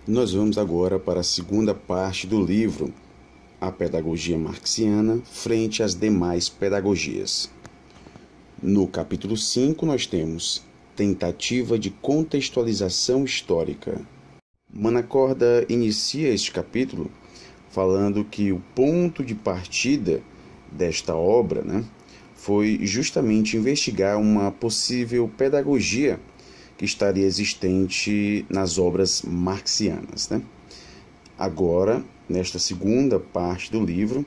Nós vamos agora para a segunda parte do livro, A Pedagogia Marxiana frente às demais pedagogias. No capítulo 5, nós temos Tentativa de Contextualização Histórica. Manacorda inicia este capítulo falando que o ponto de partida desta obra, foi justamente investigar uma possível pedagogia que estaria existente nas obras marxianas. Agora, nesta segunda parte do livro,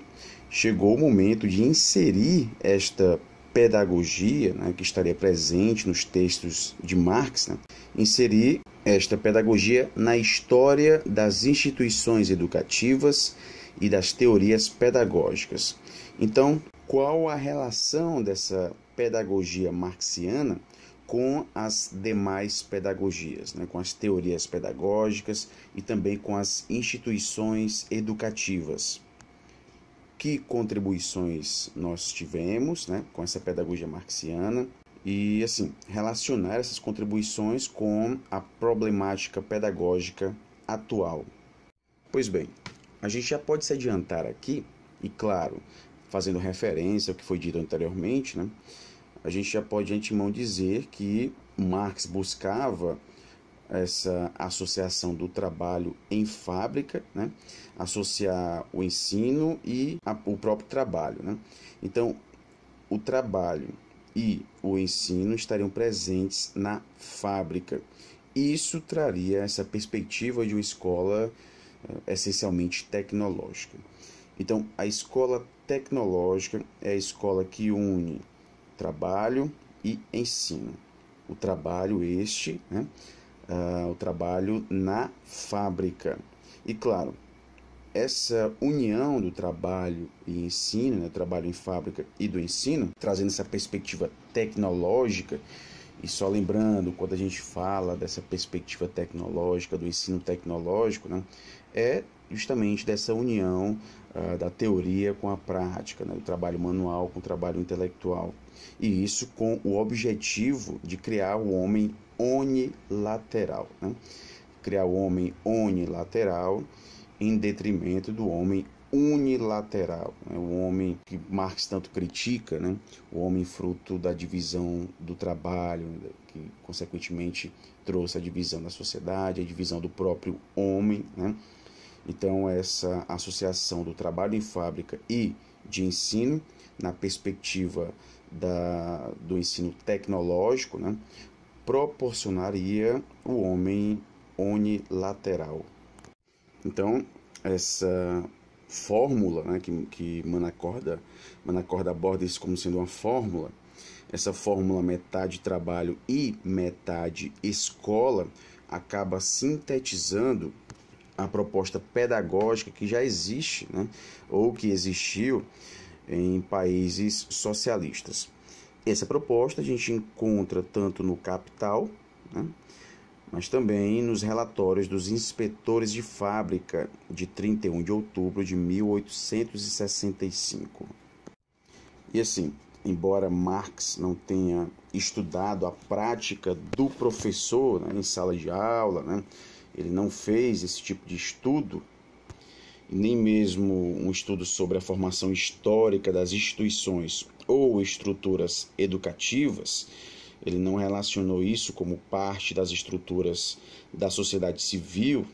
chegou o momento de inserir esta pedagogia, que estaria presente nos textos de Marx, inserir esta pedagogia na história das instituições educativas e das teorias pedagógicas. Então, qual a relação dessa pedagogia marxiana com as demais pedagogias, com as teorias pedagógicas e também com as instituições educativas? Que contribuições nós tivemos, com essa pedagogia marxiana e, assim, relacionar essas contribuições com a problemática pedagógica atual. Pois bem, a gente já pode se adiantar aqui, e claro, fazendo referência ao que foi dito anteriormente, a gente já pode de antemão dizer que Marx buscava essa associação do trabalho em fábrica, associar o ensino e o próprio trabalho. Então, o trabalho e o ensino estariam presentes na fábrica. Isso traria essa perspectiva de uma escola essencialmente tecnológica. Então, a escola tecnológica é a escola que une trabalho e ensino. O trabalho o trabalho na fábrica. E claro, essa união do trabalho e ensino, trabalho em fábrica e do ensino, trazendo essa perspectiva tecnológica, e só lembrando, quando a gente fala dessa perspectiva tecnológica, do ensino tecnológico, é justamente dessa união da teoria com a prática, do trabalho manual com o trabalho intelectual. E isso com o objetivo de criar o homem unilateral. Criar o homem unilateral em detrimento do homem unilateral. O homem que Marx tanto critica, o homem fruto da divisão do trabalho, que consequentemente trouxe a divisão da sociedade, a divisão do próprio homem. Então, essa associação do trabalho em fábrica e de ensino, na perspectiva do ensino tecnológico, proporcionaria o homem unilateral. Então, essa fórmula, que Manacorda aborda isso como sendo uma fórmula, essa fórmula metade trabalho e metade escola, acaba sintetizando a proposta pedagógica que já existe, ou que existiu em países socialistas. Essa proposta a gente encontra tanto no Capital, mas também nos relatórios dos inspetores de fábrica de 31 de outubro de 1865. E assim, embora Marx não tenha estudado a prática do professor em sala de aula, ele não fez esse tipo de estudo, nem mesmo um estudo sobre a formação histórica das instituições ou estruturas educativas. Ele não relacionou isso como parte das estruturas da sociedade civil.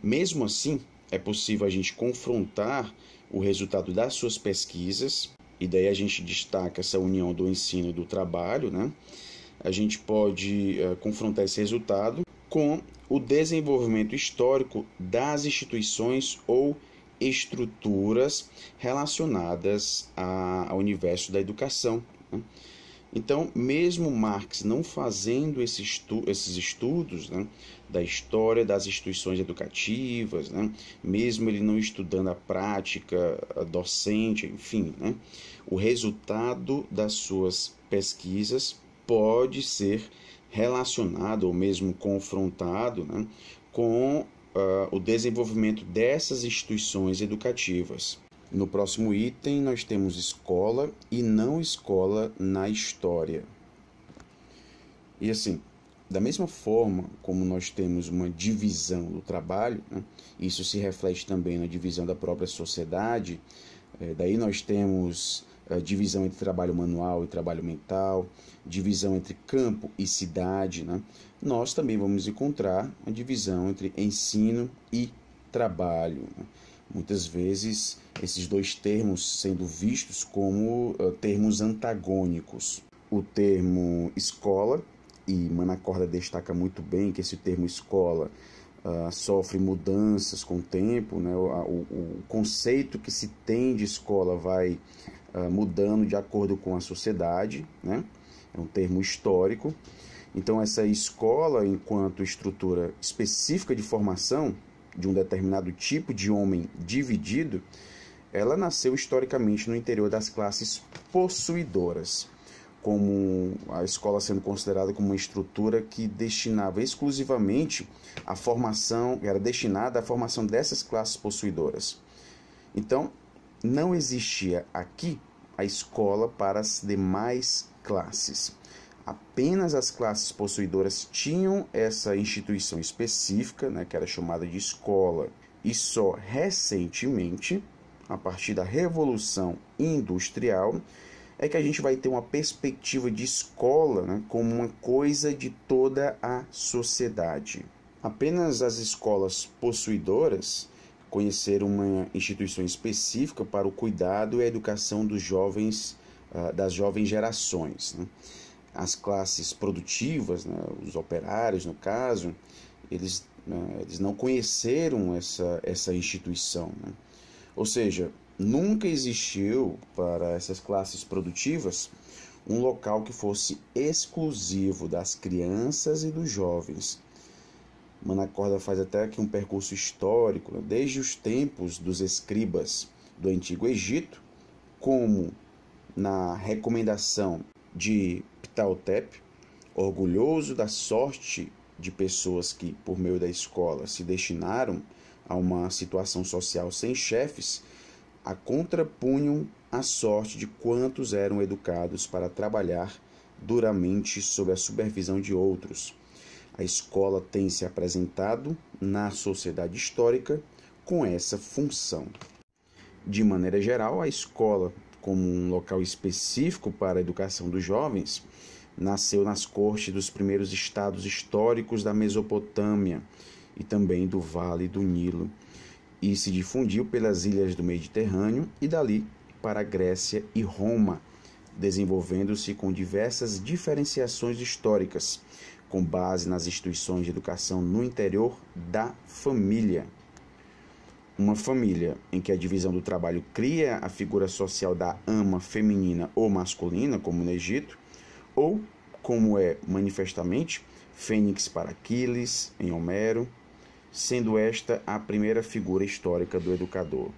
Mesmo assim, é possível a gente confrontar o resultado das suas pesquisas, e daí a gente destaca essa união do ensino e do trabalho. A gente pode confrontar esse resultado com o desenvolvimento histórico das instituições ou estruturas relacionadas ao universo da educação. Então, mesmo Marx não fazendo esses estudos da história das instituições educativas, mesmo ele não estudando a prática docente, enfim, o resultado das suas pesquisas pode ser relacionado ou mesmo confrontado com o desenvolvimento dessas instituições educativas. No próximo item, nós temos escola e não escola na história. E assim, Da mesma forma como nós temos uma divisão do trabalho, né, isso se reflete também na divisão da própria sociedade. Daí nós temos a divisão entre trabalho manual e trabalho mental, divisão entre campo e cidade, né? Nós também vamos encontrar a divisão entre ensino e trabalho, né? Muitas vezes esses dois termos sendo vistos como termos antagônicos. O termo escola, e Manacorda destaca muito bem que esse termo escola sofre mudanças com o tempo, né? O conceito que se tem de escola vai mudando de acordo com a sociedade, né? É um termo histórico. Então, essa escola, enquanto estrutura específica de formação de um determinado tipo de homem dividido, ela nasceu historicamente no interior das classes possuidoras, como a escola sendo considerada como uma estrutura que destinava exclusivamente a formação, era destinada à formação dessas classes possuidoras. Então, não existia aqui a escola para as demais classes. Apenas as classes possuidoras tinham essa instituição específica, né, que era chamada de escola. E só recentemente, a partir da Revolução Industrial, é que a gente vai ter uma perspectiva de escola, né, como uma coisa de toda a sociedade. Apenas as escolas possuidoras conheceram uma instituição específica para o cuidado e a educação dos jovens, das jovens gerações, né? As classes produtivas, né, os operários no caso, eles não conheceram essa instituição, né? Ou seja, nunca existiu para essas classes produtivas um local que fosse exclusivo das crianças e dos jovens. Manacorda faz até aqui um percurso histórico, né, desde os tempos dos escribas do Antigo Egito, como na recomendação de Ptahotep, orgulhoso da sorte de pessoas que, por meio da escola, se destinaram a uma situação social sem chefes, a contrapunham a sorte de quantos eram educados para trabalhar duramente sob a supervisão de outros. A escola tem se apresentado na sociedade histórica com essa função. De maneira geral, a escola, como um local específico para a educação dos jovens, nasceu nas cortes dos primeiros estados históricos da Mesopotâmia e também do Vale do Nilo, e se difundiu pelas ilhas do Mediterrâneo e dali para a Grécia e Roma, desenvolvendo-se com diversas diferenciações históricas, com base nas instituições de educação no interior da família. Uma família em que a divisão do trabalho cria a figura social da ama feminina ou masculina, como no Egito, ou, como é manifestamente, Fênix para Aquiles, em Homero, sendo esta a primeira figura histórica do educador.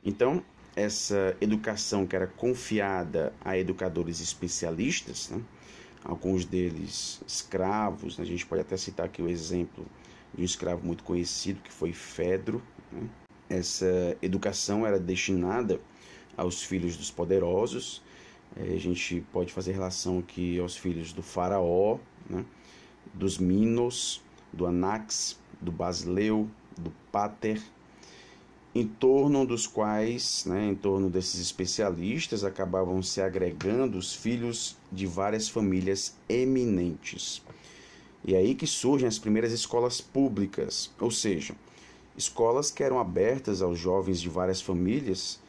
Então, essa educação que era confiada a educadores especialistas, né, alguns deles escravos, né, a gente pode até citar aqui o exemplo de um escravo muito conhecido, que foi Fedro, né? Essa educação era destinada aos filhos dos poderosos. A gente pode fazer relação aqui aos filhos do faraó, né, dos Minos, do Anax, do Basileu, do Pater, em torno dos quais, né, em torno desses especialistas, acabavam se agregando os filhos de várias famílias eminentes. E é aí que surgem as primeiras escolas públicas, ou seja, escolas que eram abertas aos jovens de várias famílias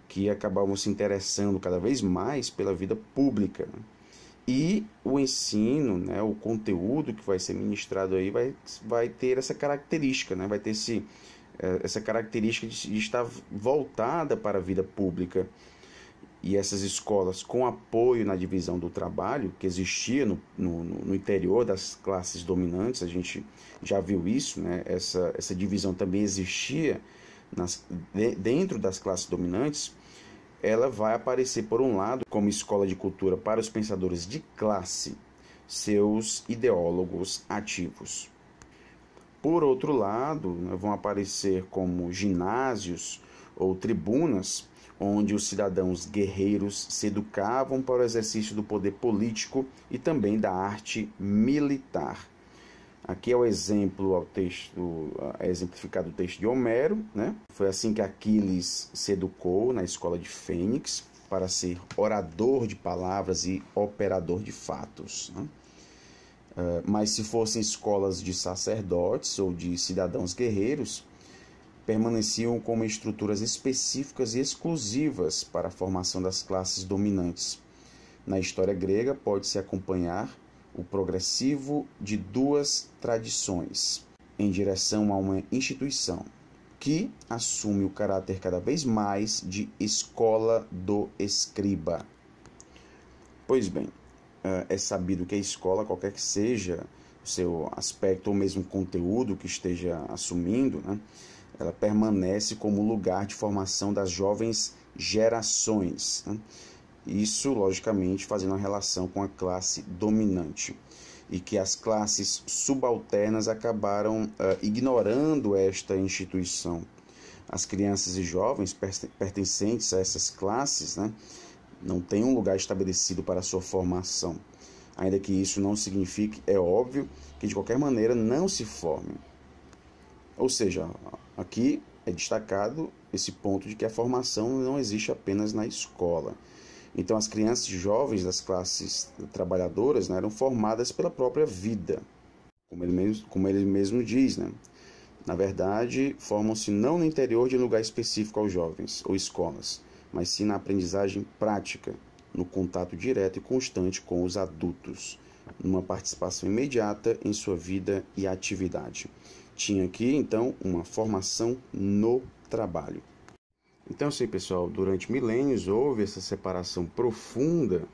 que acabavam se interessando cada vez mais pela vida pública. E o ensino, né, o conteúdo que vai ser ministrado aí vai ter essa característica, né, vai ter essa característica de estar voltada para a vida pública. E essas escolas, com apoio na divisão do trabalho, que existia no interior das classes dominantes, a gente já viu isso, né? Essa divisão também existia dentro das classes dominantes. Ela vai aparecer, por um lado, como escola de cultura para os pensadores de classe, seus ideólogos ativos. Por outro lado, né, vão aparecer como ginásios ou tribunas onde os cidadãos guerreiros se educavam para o exercício do poder político e também da arte militar. Aqui é o exemplo é exemplificado o texto de Homero, né? Foi assim que Aquiles se educou na escola de Fênix para ser orador de palavras e operador de fatos, né? Mas se fossem escolas de sacerdotes ou de cidadãos guerreiros, permaneciam como estruturas específicas e exclusivas para a formação das classes dominantes. Na história grega, pode-se acompanhar o progressivo de duas tradições em direção a uma instituição que assume o caráter cada vez mais de escola do escriba. Pois bem, é sabido que a escola, qualquer que seja o seu aspecto ou mesmo conteúdo que esteja assumindo, né, ela permanece como lugar de formação das jovens gerações, né? Isso, logicamente, fazendo a relação com a classe dominante. E que as classes subalternas acabaram ignorando esta instituição. As crianças e jovens pertencentes a essas classes, né, não têm um lugar estabelecido para a sua formação. Ainda que isso não signifique, é óbvio, que de qualquer maneira não se formem. Ou seja, aqui é destacado esse ponto de que a formação não existe apenas na escola. Então, as crianças e jovens das classes trabalhadoras, né, eram formadas pela própria vida, como ele mesmo diz, né? Na verdade, formam-se não no interior de um lugar específico aos jovens ou escolas, mas sim na aprendizagem prática, no contato direto e constante com os adultos, numa participação imediata em sua vida e atividade. Tinha aqui, então, uma formação no trabalho. Então, sim, pessoal, durante milênios houve essa separação profunda,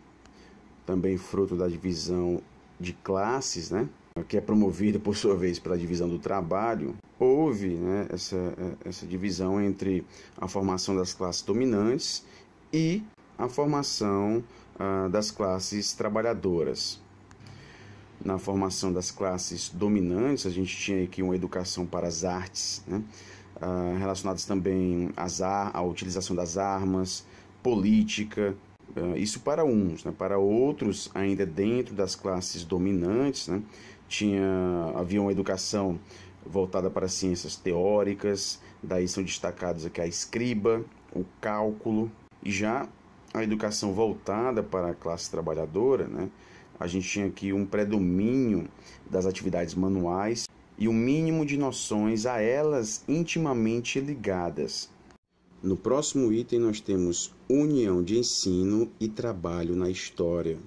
também fruto da divisão de classes, né, que é promovida, por sua vez, pela divisão do trabalho. Houve, né, essa divisão entre a formação das classes dominantes e a formação das classes trabalhadoras. Na formação das classes dominantes, a gente tinha aqui uma educação para as artes, né, relacionadas também à utilização das armas, política, isso para uns, né? Para outros, ainda dentro das classes dominantes, né, havia uma educação voltada para ciências teóricas, daí são destacados aqui a escriba, o cálculo, e já a educação voltada para a classe trabalhadora, né, a gente tinha aqui um predomínio das atividades manuais e o mínimo de noções a elas intimamente ligadas. No próximo item nós temos união de ensino e trabalho na história.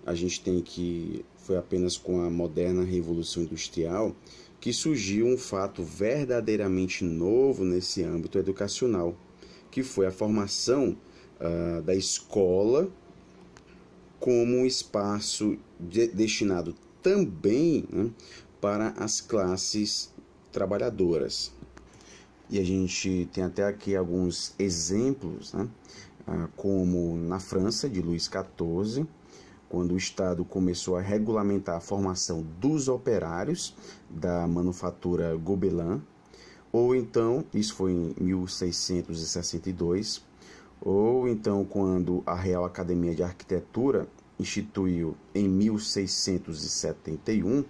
A gente tem que foi apenas com a moderna Revolução Industrial que surgiu um fato verdadeiramente novo nesse âmbito educacional, que foi a formação da escola como um espaço destinado também, né, para as classes trabalhadoras. E a gente tem até aqui alguns exemplos, né, como na França, de Luís XIV, quando o Estado começou a regulamentar a formação dos operários da manufatura Gobelin, ou então, isso foi em 1662, ou então quando a Real Academia de Arquitetura instituiu em 1671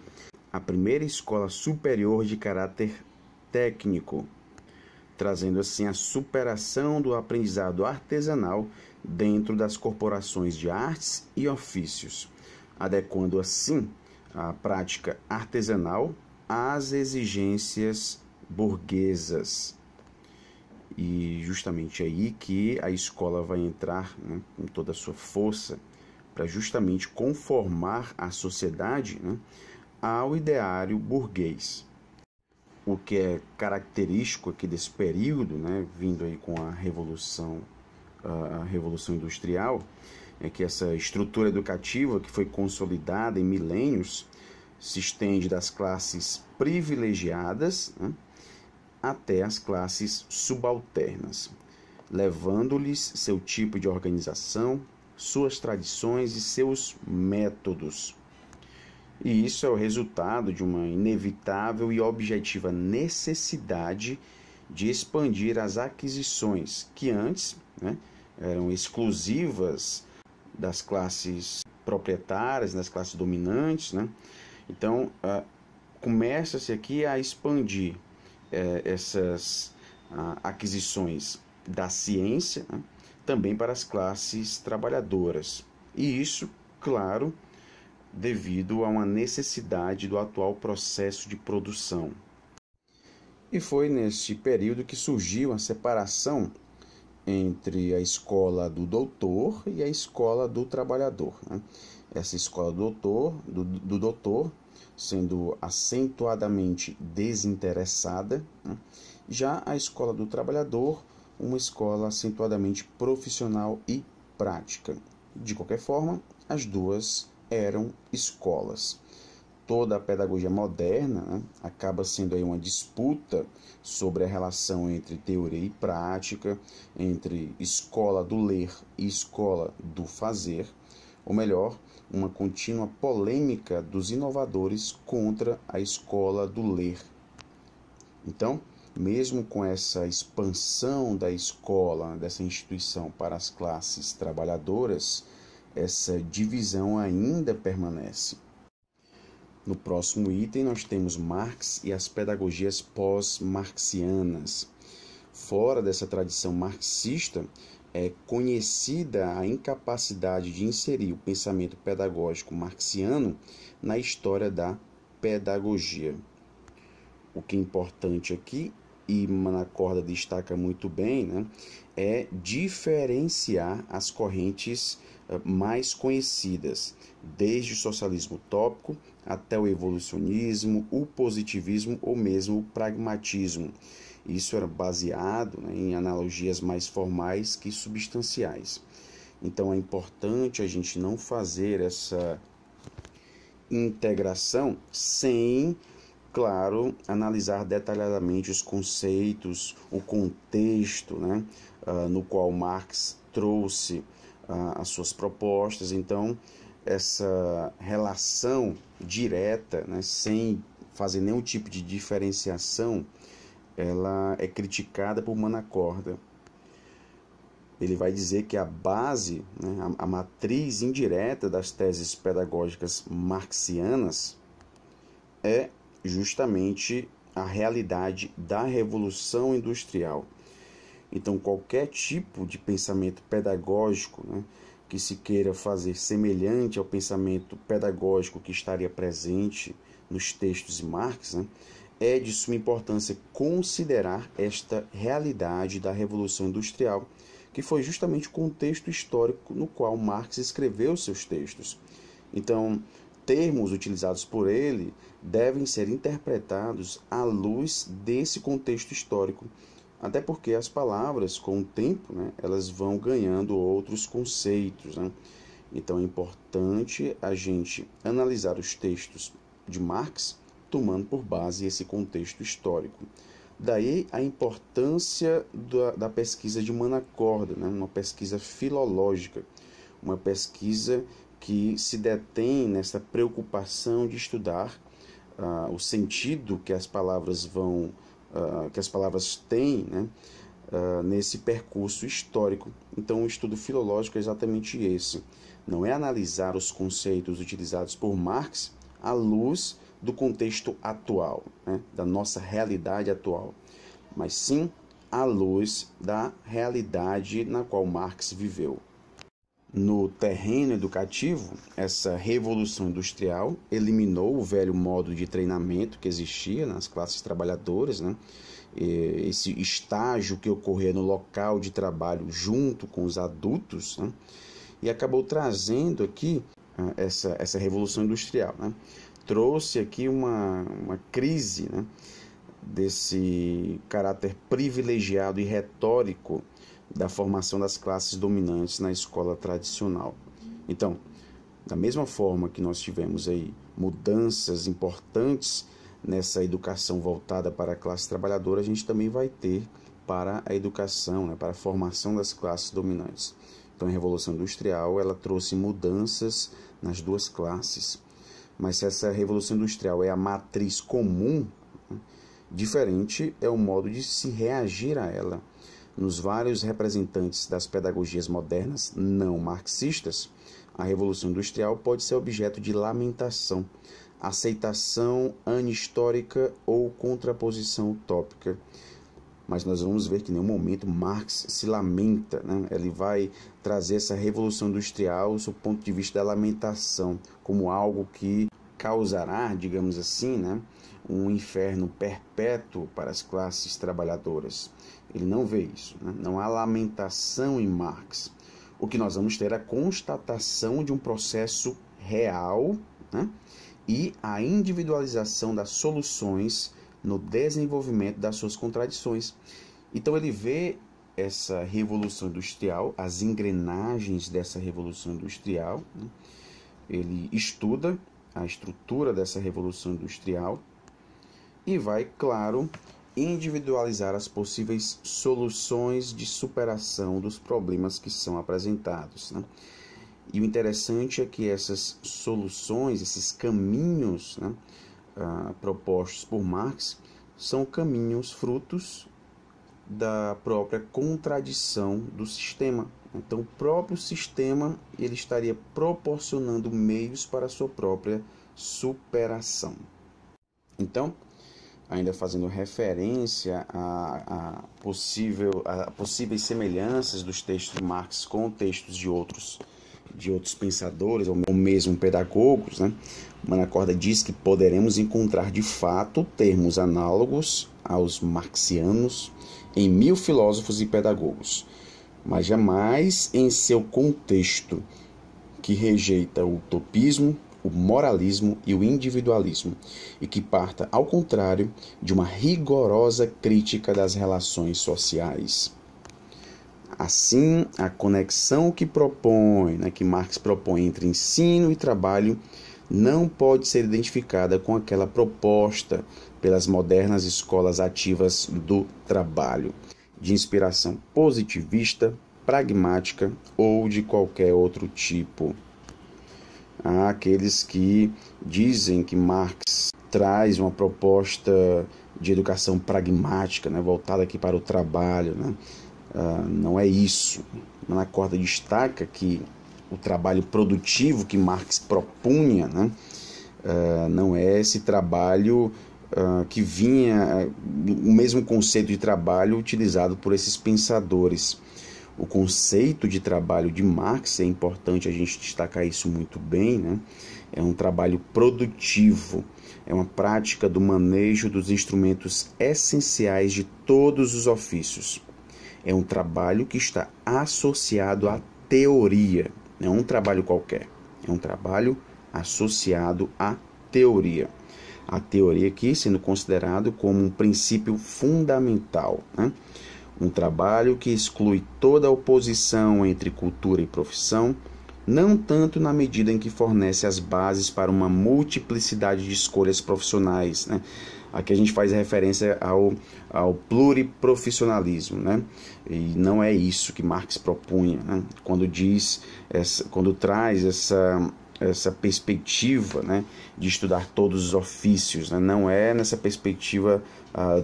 a primeira escola superior de caráter técnico, trazendo assim a superação do aprendizado artesanal dentro das corporações de artes e ofícios, adequando assim a prática artesanal às exigências burguesas. E justamente aí que a escola vai entrar, né, com toda a sua força para justamente conformar a sociedade, né, ao ideário burguês. O que é característico aqui desse período, né, vindo aí com a Revolução Industrial, é que essa estrutura educativa que foi consolidada em milênios se estende das classes privilegiadas, né, até as classes subalternas, levando-lhes seu tipo de organização, suas tradições e seus métodos. E isso é o resultado de uma inevitável e objetiva necessidade de expandir as aquisições que antes, né, eram exclusivas das classes proprietárias, das classes dominantes, né? Então, começa-se aqui a expandir essas aquisições da ciência, né, também para as classes trabalhadoras. E isso, claro, devido a uma necessidade do atual processo de produção. E foi neste período que surgiu a separação entre a escola do doutor e a escola do trabalhador, né? Essa escola do doutor sendo acentuadamente desinteressada, né? Já a escola do trabalhador, uma escola acentuadamente profissional e prática. De qualquer forma, as duas eram escolas. Toda a pedagogia moderna, né, acaba sendo aí uma disputa sobre a relação entre teoria e prática, entre escola do ler e escola do fazer, ou melhor, uma contínua polêmica dos inovadores contra a escola do ler. Então, mesmo com essa expansão da escola, dessa instituição para as classes trabalhadoras, essa divisão ainda permanece. No próximo item, nós temos Marx e as pedagogias pós-marxianas. Fora dessa tradição marxista, é conhecida a incapacidade de inserir o pensamento pedagógico marxiano na história da pedagogia. O que é importante aqui, e Manacorda destaca muito bem, né, é diferenciar as correntes mais conhecidas, desde o socialismo utópico até o evolucionismo, o positivismo ou mesmo o pragmatismo. Isso era baseado, né, em analogias mais formais que substanciais. Então é importante a gente não fazer essa integração sem, claro, analisar detalhadamente os conceitos, o contexto, né, no qual Marx trouxe as suas propostas. Então, essa relação direta, né, sem fazer nenhum tipo de diferenciação, ela é criticada por Manacorda. Ele vai dizer que a base, né, a matriz indireta das teses pedagógicas marxianas é justamente a realidade da Revolução Industrial. Então, qualquer tipo de pensamento pedagógico, né, que se queira fazer semelhante ao pensamento pedagógico que estaria presente nos textos de Marx, né, é de suma importância considerar esta realidade da Revolução Industrial, que foi justamente o contexto histórico no qual Marx escreveu seus textos. Então, termos utilizados por ele devem ser interpretados à luz desse contexto histórico, até porque as palavras, com o tempo, né, elas vão ganhando outros conceitos, né? Então é importante a gente analisar os textos de Marx tomando por base esse contexto histórico. Daí a importância da pesquisa de Manacorda, né? Uma pesquisa filológica, uma pesquisa que se detém nessa preocupação de estudar o sentido que as palavras têm, né, nesse percurso histórico. Então, o estudo filológico é exatamente esse. Não é analisar os conceitos utilizados por Marx à luz do contexto atual, né, da nossa realidade atual, mas sim à luz da realidade na qual Marx viveu. No terreno educativo, essa revolução industrial eliminou o velho modo de treinamento que existia nas classes trabalhadoras, né? Esse estágio que ocorria no local de trabalho junto com os adultos, né? E acabou trazendo aqui essa revolução industrial, né? Trouxe aqui uma crise, né, desse caráter privilegiado e retórico da formação das classes dominantes na escola tradicional. Então, da mesma forma que nós tivemos aí mudanças importantes nessa educação voltada para a classe trabalhadora, a gente também vai ter para a educação, né, para a formação das classes dominantes. Então, a Revolução Industrial ela trouxe mudanças nas duas classes. Mas se essa Revolução Industrial é a matriz comum, né, Diferente é o modo de se reagir a ela. Nos vários representantes das pedagogias modernas não marxistas, a Revolução Industrial pode ser objeto de lamentação, aceitação anistórica ou contraposição utópica. Mas nós vamos ver que em nenhum momento Marx se lamenta, né? Ele vai trazer essa Revolução Industrial do ponto de vista da lamentação, como algo que causará, digamos assim, né, um inferno perpétuo para as classes trabalhadoras. Ele não vê isso, né? Não há lamentação em Marx. O que nós vamos ter é a constatação de um processo real, né, e a individualização das soluções no desenvolvimento das suas contradições. Então ele vê essa Revolução Industrial, as engrenagens dessa Revolução Industrial, né? Ele estuda a estrutura dessa Revolução Industrial e vai, claro, individualizar as possíveis soluções de superação dos problemas que são apresentados, né? E o interessante é que essas soluções, esses caminhos, né, propostos por Marx, são caminhos frutos da própria contradição do sistema. Então, o próprio sistema ele estaria proporcionando meios para a sua própria superação. Então, ainda fazendo referência a possíveis semelhanças dos textos de Marx com textos de outros pensadores ou mesmo pedagogos, né? Manacorda diz que poderemos encontrar de fato termos análogos aos marxianos em 1000 filósofos e pedagogos, mas jamais em seu contexto, que rejeita o utopismo, o moralismo e o individualismo, e que parta, ao contrário, de uma rigorosa crítica das relações sociais. Assim, a conexão que que Marx propõe entre ensino e trabalho, não pode ser identificada com aquela proposta pelas modernas escolas ativas do trabalho, de inspiração positivista, pragmática ou de qualquer outro tipo. Há aqueles que dizem que Marx traz uma proposta de educação pragmática, né, voltada aqui para o trabalho, né? Não é isso. Manacorda destaca que o trabalho produtivo que Marx propunha, né, não é esse trabalho que vinha, o mesmo conceito de trabalho utilizado por esses pensadores. O conceito de trabalho de Marx, é importante a gente destacar isso muito bem, né? É um trabalho produtivo, é uma prática do manejo dos instrumentos essenciais de todos os ofícios. É um trabalho que está associado à teoria, não é um trabalho qualquer, é um trabalho associado à teoria. A teoria aqui sendo considerado como um princípio fundamental, né? Um trabalho que exclui toda a oposição entre cultura e profissão, não tanto na medida em que fornece as bases para uma multiplicidade de escolhas profissionais, né? Aqui a gente faz referência ao pluriprofissionalismo, né? E não é isso que Marx propunha, né? Quando traz essa perspectiva, né, de estudar todos os ofícios, né? Não é nessa perspectiva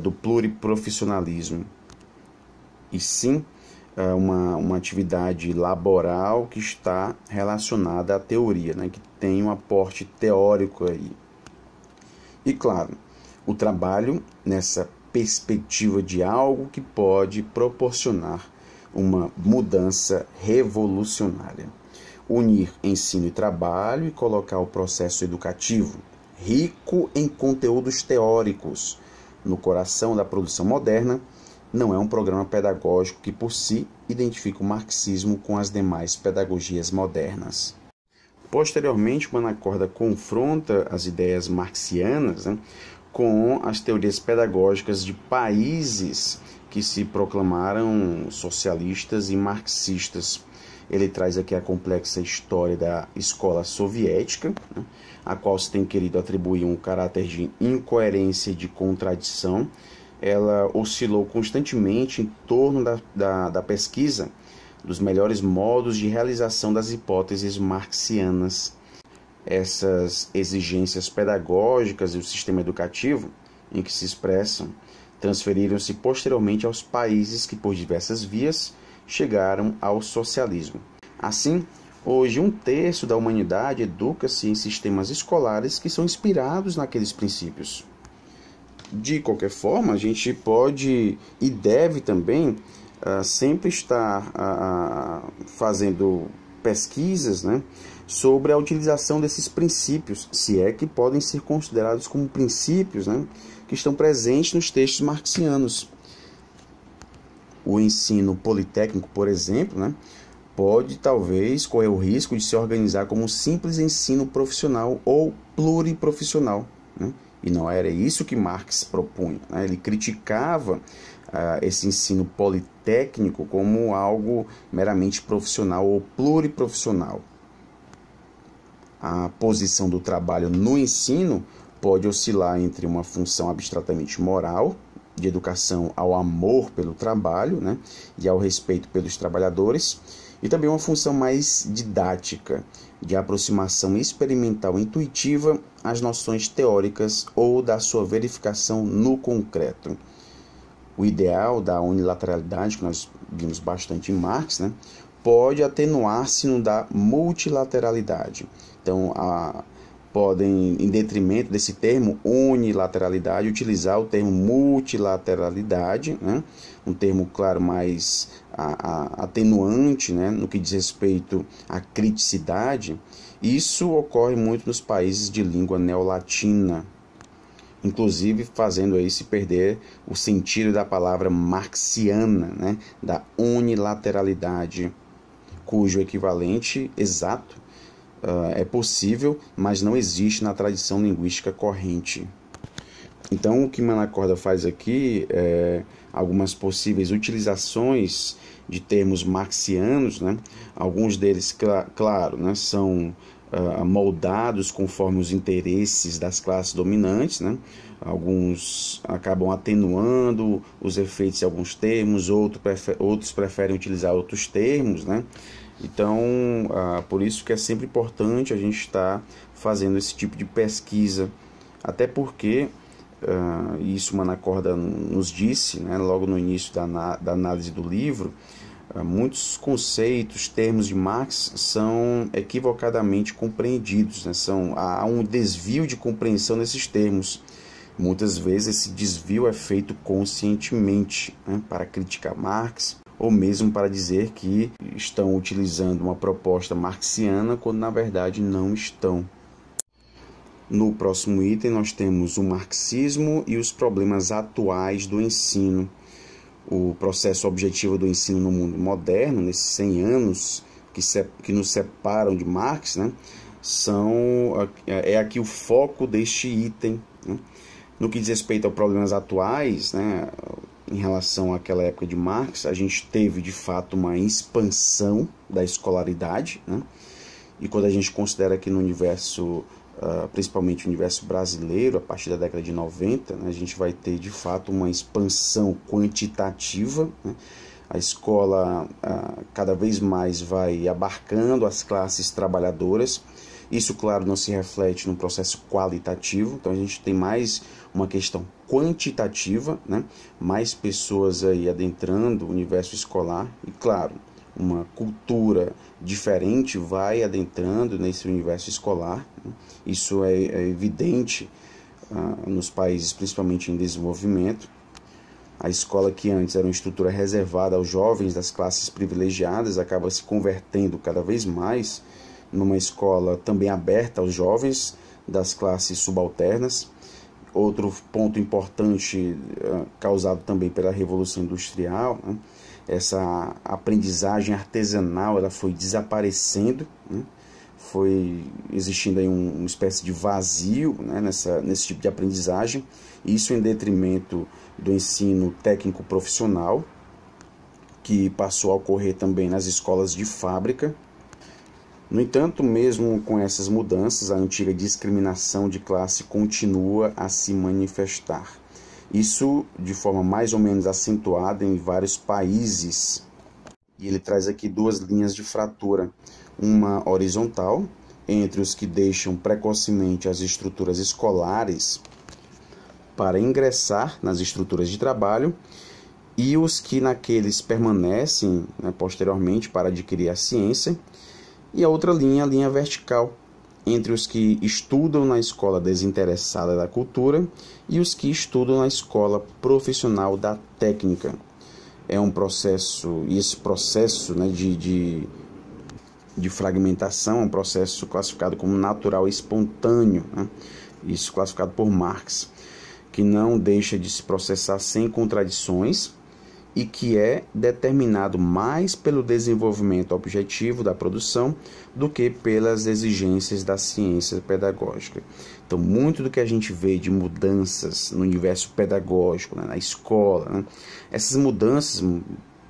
do pluriprofissionalismo, e sim uma atividade laboral que está relacionada à teoria, né, que tem um aporte teórico aí. E claro, o trabalho nessa perspectiva de algo que pode proporcionar uma mudança revolucionária. Unir ensino e trabalho e colocar o processo educativo, rico em conteúdos teóricos, no coração da produção moderna, não é um programa pedagógico que por si identifica o marxismo com as demais pedagogias modernas. Posteriormente, Manacorda confronta as ideias marxianas, né, com as teorias pedagógicas de países que se proclamaram socialistas e marxistas. Ele traz aqui a complexa história da escola soviética, né, a qual se tem querido atribuir um caráter de incoerência e de contradição. Ela oscilou constantemente em torno da pesquisa dos melhores modos de realização das hipóteses marxianas. Essas exigências pedagógicas e o sistema educativo, em que se expressam transferiram-se posteriormente aos países que, por diversas vias, chegaram ao socialismo. Assim, hoje, 1/3 da humanidade educa-se em sistemas escolares que são inspirados naqueles princípios. De qualquer forma, a gente pode e deve também sempre estar fazendo pesquisas, né, sobre a utilização desses princípios, se é que podem ser considerados como princípios, né, que estão presentes nos textos marxianos. O ensino politécnico, por exemplo, né, pode talvez correr o risco de se organizar como um simples ensino profissional ou pluriprofissional, né? E não era isso que Marx propunha, né? Ele criticava esse ensino politécnico como algo meramente profissional ou pluriprofissional. A posição do trabalho no ensino pode oscilar entre uma função abstratamente moral, de educação ao amor pelo trabalho, né, e ao respeito pelos trabalhadores, e também uma função mais didática, de aproximação experimental intuitiva às noções teóricas ou da sua verificação no concreto. O ideal da unilateralidade, que nós vimos bastante em Marx, né, pode atenuar-se no da multilateralidade. Então, podem, em detrimento desse termo unilateralidade, utilizar o termo multilateralidade, né? Um termo, claro, mais atenuante, né? No que diz respeito à criticidade. Isso ocorre muito nos países de língua neolatina, inclusive fazendo aí se perder o sentido da palavra marxiana, né? Da unilateralidade, cujo equivalente exato é possível, mas não existe na tradição linguística corrente. Então, o que Manacorda faz aqui é algumas possíveis utilizações de termos marxianos, né? Alguns deles, claro, né, são moldados conforme os interesses das classes dominantes, né? Alguns acabam atenuando os efeitos de alguns termos, outros preferem utilizar outros termos, né? Então, por isso que é sempre importante a gente estar fazendo esse tipo de pesquisa, até porque, isso Manacorda nos disse, né, logo no início da análise do livro, muitos conceitos, termos de Marx são equivocadamente compreendidos, né? Há um desvio de compreensão desses termos. Muitas vezes esse desvio é feito conscientemente, né, para criticar Marx, ou mesmo para dizer que estão utilizando uma proposta marxiana, quando na verdade não estão. No próximo item nós temos o marxismo e os problemas atuais do ensino. O processo objetivo do ensino no mundo moderno, nesses 100 anos que nos separam de Marx, né, é aqui o foco deste item, né? No que diz respeito aos problemas atuais, né, em relação àquela época de Marx, a gente teve de fato uma expansão da escolaridade, né? E quando a gente considera que no universo, principalmente o universo brasileiro, a partir da década de 90, né, a gente vai ter de fato uma expansão quantitativa, né? A escola cada vez mais vai abarcando as classes trabalhadoras. Isso, claro, não se reflete no processo qualitativo, então a gente tem mais uma questão quantitativa, né? Mais pessoas aí adentrando o universo escolar e, claro, uma cultura diferente vai adentrando nesse universo escolar, né? Isso é evidente nos países principalmente em desenvolvimento. A escola, que antes era uma estrutura reservada aos jovens das classes privilegiadas, acaba se convertendo cada vez mais numa escola também aberta aos jovens das classes subalternas. Outro ponto importante causado também pela Revolução Industrial, né? Essa aprendizagem artesanal ela foi desaparecendo, né? Foi existindo aí uma espécie de vazio, né, nesse tipo de aprendizagem, isso em detrimento do ensino técnico profissional, que passou a ocorrer também nas escolas de fábrica. No entanto, mesmo com essas mudanças, a antiga discriminação de classe continua a se manifestar. Isso de forma mais ou menos acentuada em vários países. E ele traz aqui duas linhas de fratura. Uma horizontal, entre os que deixam precocemente as estruturas escolares para ingressar nas estruturas de trabalho, e os que naqueles permanecem, né, posteriormente para adquirir a ciência, e a outra linha, a linha vertical, entre os que estudam na escola desinteressada da cultura e os que estudam na escola profissional da técnica. É um processo, e esse processo, né, de fragmentação é um processo classificado como natural e espontâneo, né? Isso classificado por Marx, que não deixa de se processar sem contradições e que é determinado mais pelo desenvolvimento objetivo da produção do que pelas exigências da ciência pedagógica. Então, muito do que a gente vê de mudanças no universo pedagógico, né, na escola, né, essas mudanças,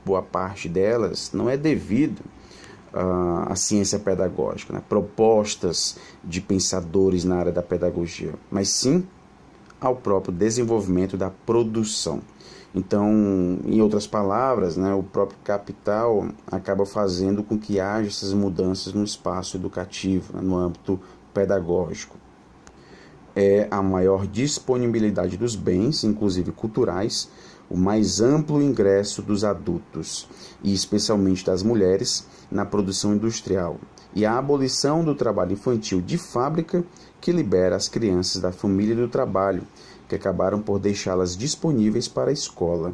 boa parte delas, não é devido à ciência pedagógica, né, propostas de pensadores na área da pedagogia, mas sim ao próprio desenvolvimento da produção. Então, em outras palavras, né, o próprio capital acaba fazendo com que haja essas mudanças no espaço educativo, né, no âmbito pedagógico. É a maior disponibilidade dos bens, inclusive culturais, o mais amplo ingresso dos adultos, e especialmente das mulheres, na produção industrial, e a abolição do trabalho infantil de fábrica, que libera as crianças da família e do trabalho, que acabaram por deixá-las disponíveis para a escola.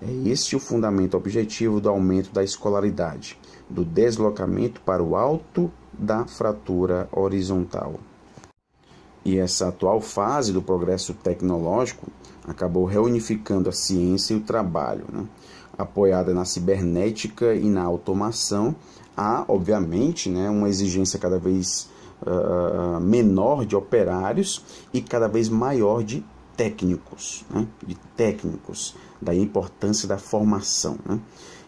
É este o fundamento objetivo do aumento da escolaridade, do deslocamento para o alto da fratura horizontal. E essa atual fase do progresso tecnológico acabou reunificando a ciência e o trabalho, né? Apoiada na cibernética e na automação, há, obviamente, né, uma exigência cada vez menor de operários e cada vez maior de técnicos, né? Daí a importância da formação, né?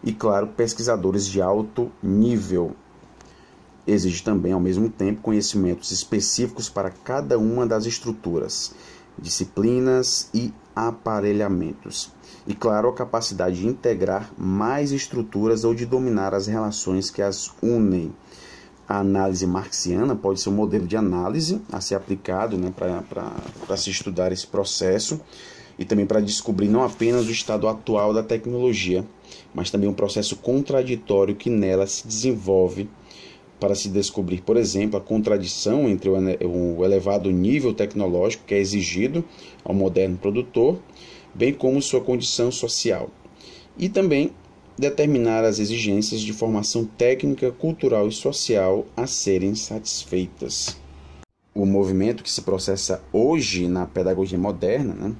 E, claro, pesquisadores de alto nível. Exige também, ao mesmo tempo, conhecimentos específicos para cada uma das estruturas, disciplinas e aparelhamentos. E, claro, a capacidade de integrar mais estruturas ou de dominar as relações que as unem. A análise marxiana pode ser um modelo de análise a ser aplicado, né, para se estudar esse processo e também para descobrir não apenas o estado atual da tecnologia, mas também um processo contraditório que nela se desenvolve para se descobrir, por exemplo, a contradição entre o elevado nível tecnológico que é exigido ao moderno produtor, bem como sua condição social, e também determinar as exigências de formação técnica, cultural e social a serem satisfeitas. O movimento que se processa hoje na pedagogia moderna, né,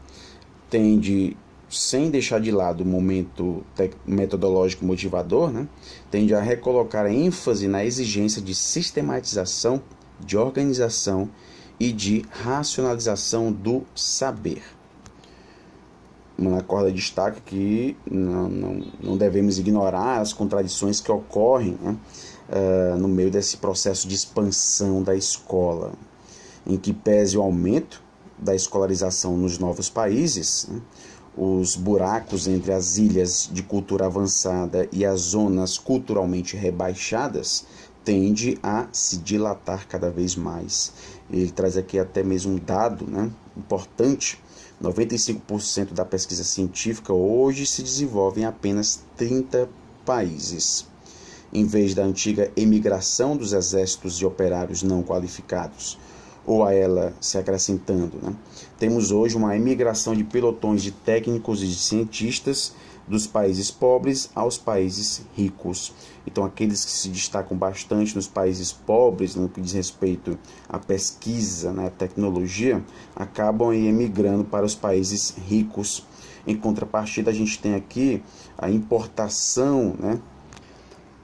tende, sem deixar de lado o momento metodológico motivador, né, tende a recolocar a ênfase na exigência de sistematização, de organização e de racionalização do saber. Manacorda destaca que não devemos ignorar as contradições que ocorrem, né, no meio desse processo de expansão da escola, em que pese o aumento da escolarização nos novos países, né, os buracos entre as ilhas de cultura avançada e as zonas culturalmente rebaixadas tende a se dilatar cada vez mais. Ele traz aqui até mesmo um dado, né, importante. 95% da pesquisa científica hoje se desenvolve em apenas 30 países. Em vez da antiga emigração dos exércitos de operários não qualificados, ou a ela se acrescentando, né, temos hoje uma emigração de pelotões de técnicos e de cientistas dos países pobres aos países ricos. Então, aqueles que se destacam bastante nos países pobres, no que diz respeito à pesquisa, né, à tecnologia, acabam emigrando para os países ricos. Em contrapartida, a gente tem aqui a importação, né,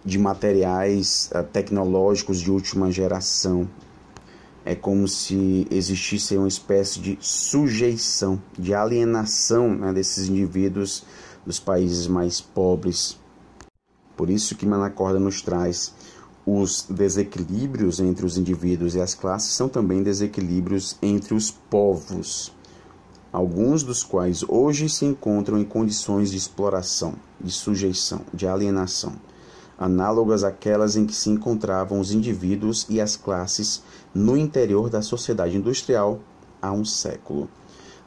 de materiais tecnológicos de última geração. É como se existisse uma espécie de sujeição, de alienação, né, desses indivíduos dos países mais pobres. Por isso que Manacorda nos traz os desequilíbrios entre os indivíduos e as classes são também desequilíbrios entre os povos, alguns dos quais hoje se encontram em condições de exploração, de sujeição, de alienação, análogas àquelas em que se encontravam os indivíduos e as classes no interior da sociedade industrial há um século.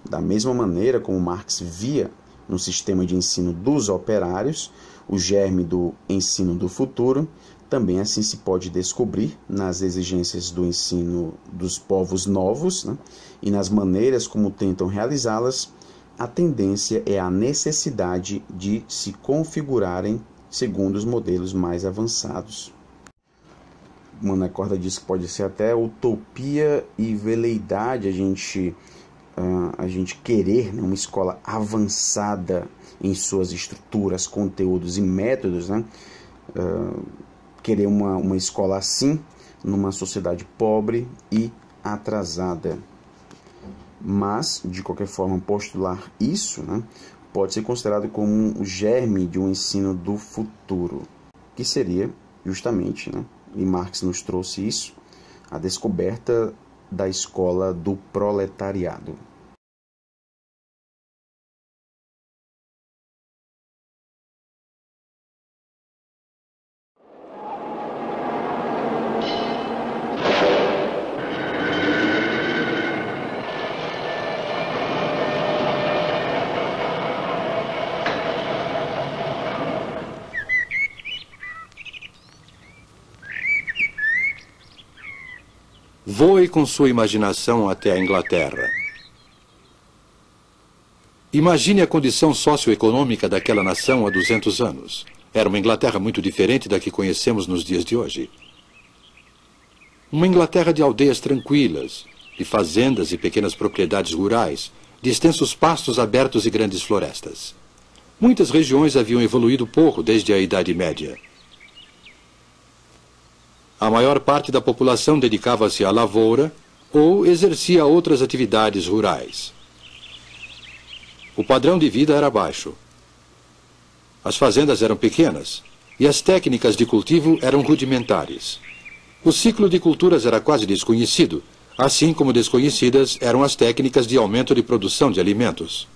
Da mesma maneira como Marx via no sistema de ensino dos operários o germe do ensino do futuro, também assim se pode descobrir nas exigências do ensino dos povos novos, né, e nas maneiras como tentam realizá-las. A tendência é a necessidade de se configurarem segundo os modelos mais avançados. Mané Corda diz que pode ser até utopia e veleidade a gente querer, né, uma escola avançada em suas estruturas, conteúdos e métodos, né? Querer uma escola assim numa sociedade pobre e atrasada. Mas, de qualquer forma, postular isso, né, pode ser considerado como o germe de um ensino do futuro, que seria justamente, né, e Marx nos trouxe isso, a descoberta da escola do proletariado. Voe com sua imaginação até a Inglaterra. Imagine a condição socioeconômica daquela nação há 200 anos. Era uma Inglaterra muito diferente da que conhecemos nos dias de hoje. Uma Inglaterra de aldeias tranquilas, de fazendas e pequenas propriedades rurais, de extensos pastos abertos e grandes florestas. Muitas regiões haviam evoluído pouco desde a Idade Média. A maior parte da população dedicava-se à lavoura ou exercia outras atividades rurais. O padrão de vida era baixo. As fazendas eram pequenas e as técnicas de cultivo eram rudimentares. O ciclo de culturas era quase desconhecido, assim como desconhecidas eram as técnicas de aumento de produção de alimentos.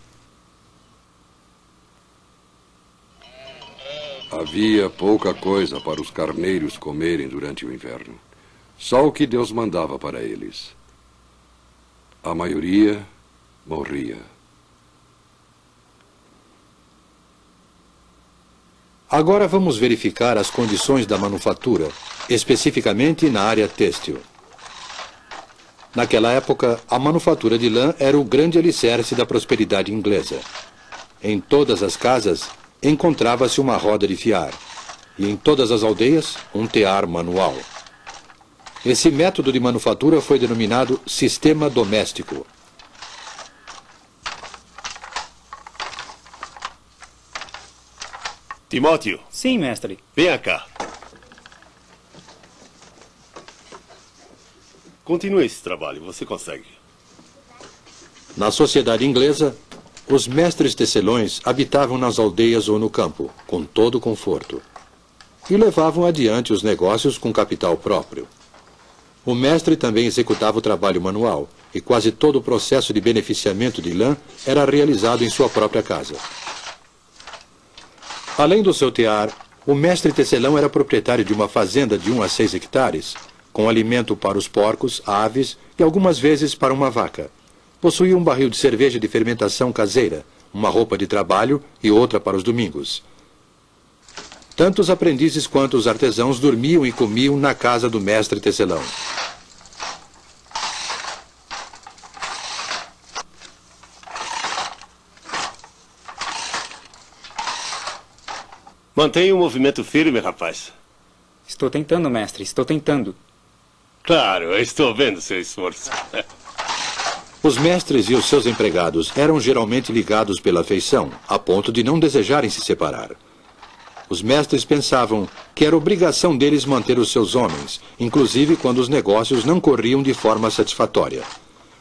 Havia pouca coisa para os carneiros comerem durante o inverno. Só o que Deus mandava para eles. A maioria morria. Agora vamos verificar as condições da manufatura, especificamente na área têxtil. Naquela época, a manufatura de lã era o grande alicerce da prosperidade inglesa. Em todas as casas, encontrava-se uma roda de fiar, e em todas as aldeias, um tear manual. Esse método de manufatura foi denominado sistema doméstico. Timóteo. Sim, mestre. Venha cá. Continue esse trabalho, você consegue. Na sociedade inglesa, os mestres tecelões habitavam nas aldeias ou no campo, com todo conforto, e levavam adiante os negócios com capital próprio. O mestre também executava o trabalho manual, e quase todo o processo de beneficiamento de lã era realizado em sua própria casa. Além do seu tear, o mestre tecelão era proprietário de uma fazenda de 1 a 6 hectares, com alimento para os porcos, aves e algumas vezes para uma vaca. Possuía um barril de cerveja de fermentação caseira, uma roupa de trabalho e outra para os domingos. Tanto os aprendizes quanto os artesãos dormiam e comiam na casa do mestre tecelão. Mantenha o movimento firme, rapaz. Estou tentando, mestre, estou tentando. Claro, eu estou vendo seu esforço. Os mestres e os seus empregados eram geralmente ligados pela afeição, a ponto de não desejarem se separar. Os mestres pensavam que era obrigação deles manter os seus homens, inclusive quando os negócios não corriam de forma satisfatória.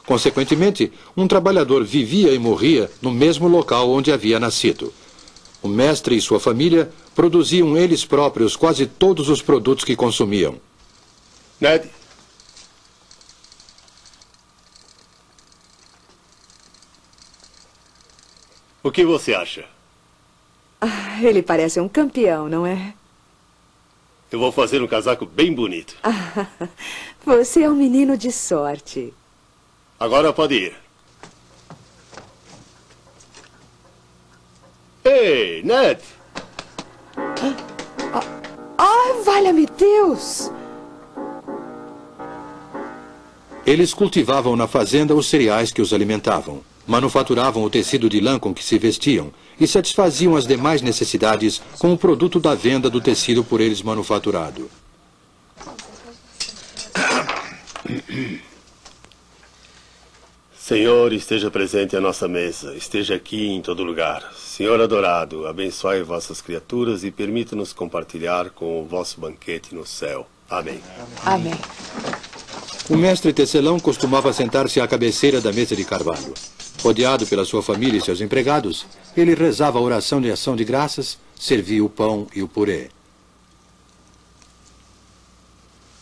Consequentemente, um trabalhador vivia e morria no mesmo local onde havia nascido. O mestre e sua família produziam eles próprios quase todos os produtos que consumiam. Ned? O que você acha? Ah, ele parece um campeão, não é? Eu vou fazer um casaco bem bonito. Ah, você é um menino de sorte. Agora pode ir. Ei, Ned! Valha-me Deus! Eles cultivavam na fazenda os cereais que os alimentavam, manufaturavam o tecido de lã com que se vestiam e satisfaziam as demais necessidades com o produto da venda do tecido por eles manufaturado. Senhor, esteja presente à nossa mesa, esteja aqui em todo lugar. Senhor adorado, abençoe vossas criaturas e permita-nos compartilhar com o vosso banquete no céu. Amém. Amém. O mestre tecelão costumava sentar-se à cabeceira da mesa de carvalho. Rodeado pela sua família e seus empregados, ele rezava a oração de ação de graças, servia o pão e o purê.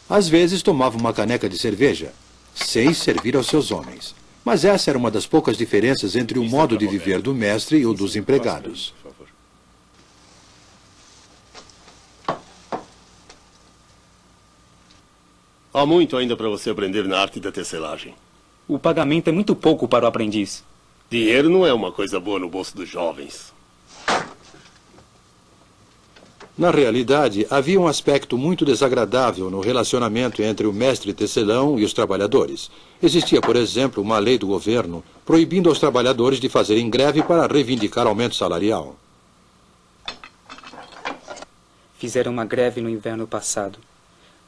Às vezes tomava uma caneca de cerveja, sem servir aos seus homens. Mas essa era uma das poucas diferenças entre o modo de viver do mestre e o dos empregados. Há muito ainda para você aprender na arte da tecelagem. O pagamento é muito pouco para o aprendiz. Dinheiro não é uma coisa boa no bolso dos jovens. Na realidade, havia um aspecto muito desagradável no relacionamento entre o mestre tecelão e os trabalhadores. Existia, por exemplo, uma lei do governo proibindo aos trabalhadores de fazerem greve para reivindicar aumento salarial. Fizeram uma greve no inverno passado,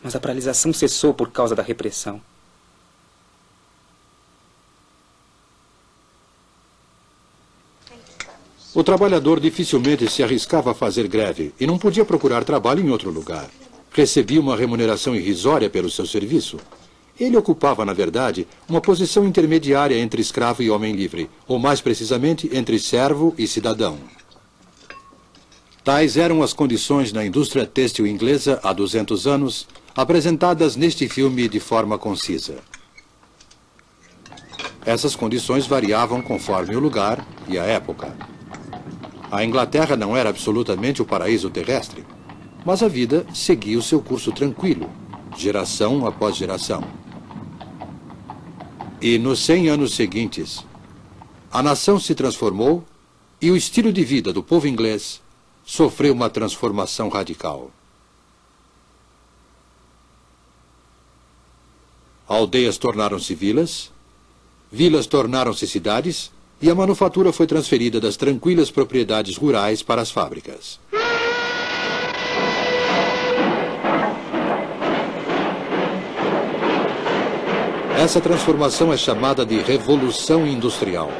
mas a paralisação cessou por causa da repressão. O trabalhador dificilmente se arriscava a fazer greve e não podia procurar trabalho em outro lugar. Recebia uma remuneração irrisória pelo seu serviço. Ele ocupava, na verdade, uma posição intermediária entre escravo e homem livre, ou mais precisamente, entre servo e cidadão. Tais eram as condições na indústria têxtil inglesa há 200 anos, apresentadas neste filme de forma concisa. Essas condições variavam conforme o lugar e a época. A Inglaterra não era absolutamente o paraíso terrestre, mas a vida seguia o seu curso tranquilo, geração após geração. E nos 100 anos seguintes, a nação se transformou e o estilo de vida do povo inglês sofreu uma transformação radical. Aldeias tornaram-se vilas, vilas tornaram-se cidades, e a manufatura foi transferida das tranquilas propriedades rurais para as fábricas. Essa transformação é chamada de Revolução Industrial.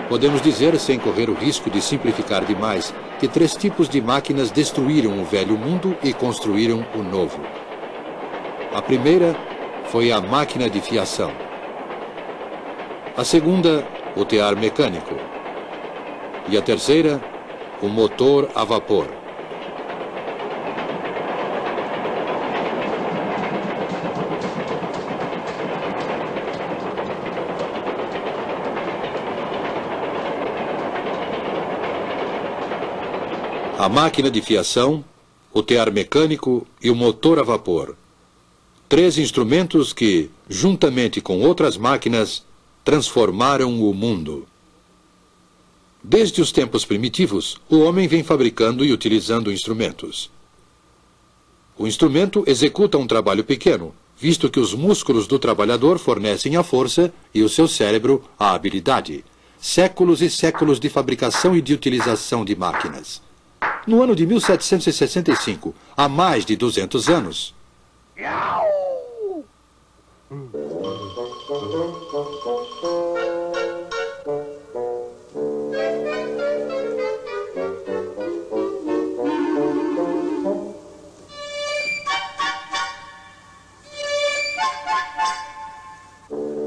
Podemos dizer, sem correr o risco de simplificar demais, que 3 tipos de máquinas destruíram o velho mundo e construíram o novo. A primeira foi a máquina de fiação. A segunda, o tear mecânico. E a terceira, o motor a vapor. A máquina de fiação, o tear mecânico e o motor a vapor. 3 instrumentos que, juntamente com outras máquinas, transformaram o mundo. Desde os tempos primitivos, o homem vem fabricando e utilizando instrumentos. O instrumento executa um trabalho pequeno, visto que os músculos do trabalhador fornecem a força e o seu cérebro a habilidade. Séculos e séculos de fabricação e de utilização de máquinas. No ano de 1765, há mais de 200 anos,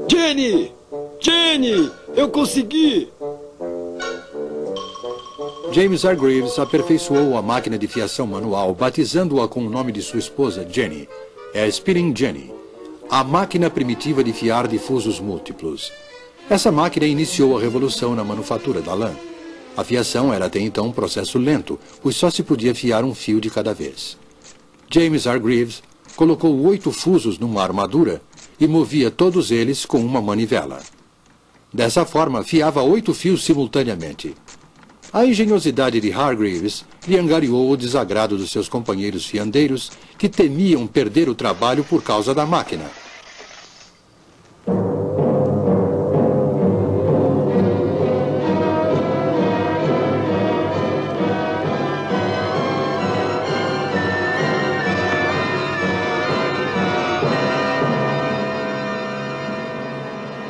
Jenny! Jenny! Eu consegui! James Hargreaves aperfeiçoou a máquina de fiação manual, batizando-a com o nome de sua esposa, Jenny. É a Spinning Jenny, a máquina primitiva de fiar difusos múltiplos. Essa máquina iniciou a revolução na manufatura da lã. A fiação era até então um processo lento, pois só se podia fiar um fio de cada vez. James Hargreaves colocou 8 fusos numa armadura e movia todos eles com uma manivela. Dessa forma, fiava 8 fios simultaneamente. A engenhosidade de Hargreaves lhe angariou o desagrado dos seus companheiros fiandeiros, que temiam perder o trabalho por causa da máquina.